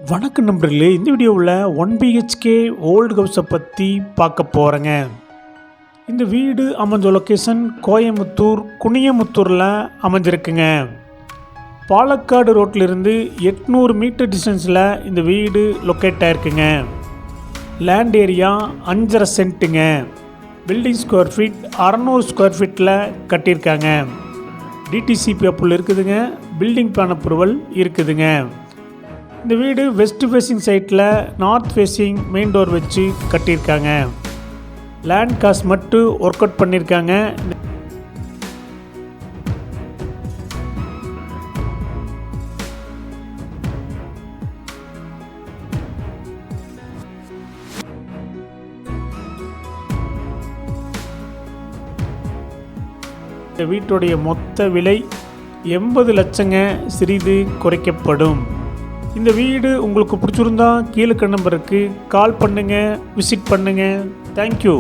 வணக்கம் நண்பர்களே, இந்த வீடியோவில் 1 BHK ஓல்டு ஹவுஸை பற்றி பார்க்க போகிறேங்க. இந்த வீடு அமைஞ்ச லொக்கேஷன் கோயம்புத்தூர் குனியமுத்தூரில் அமைஞ்சிருக்குங்க. பாலக்காடு ரோட்டிலிருந்து 800 மீட்டர் டிஸ்டன்ஸில் இந்த வீடு லொக்கேட் ஆகிருக்குங்க. லேண்ட் ஏரியா 5.5 சென்ட்டுங்க. பில்டிங் ஸ்கொயர் ஃபீட் 600 ஸ்கொயர் ஃபீட்டில் கட்டியிருக்காங்க. டிடிசிபி அப்ரூவல் இருக்குதுங்க. பில்டிங் பிளான் அப்ரூவல் இருக்குதுங்க. இந்த வீடு வெஸ்ட் ஃபேஸிங் சைட்டில் நார்த் ஃபேஸிங் மெயின் டோர் வச்சு கட்டியிருக்காங்க. லேண்ட் காஸ்ட் மட்டும் ஒர்க் அவுட் பண்ணியிருக்காங்க. இந்த வீட்டுடைய மொத்த விலை 80 லட்சங்க. சிறிது குறைக்கப்படும். இந்த வீடு உங்களுக்கு பிடிச்சிருந்தா கீழே நம்பருக்கு கால் பண்ணுங்கள், விசிட் பண்ணுங்கள். தேங்க்யூ.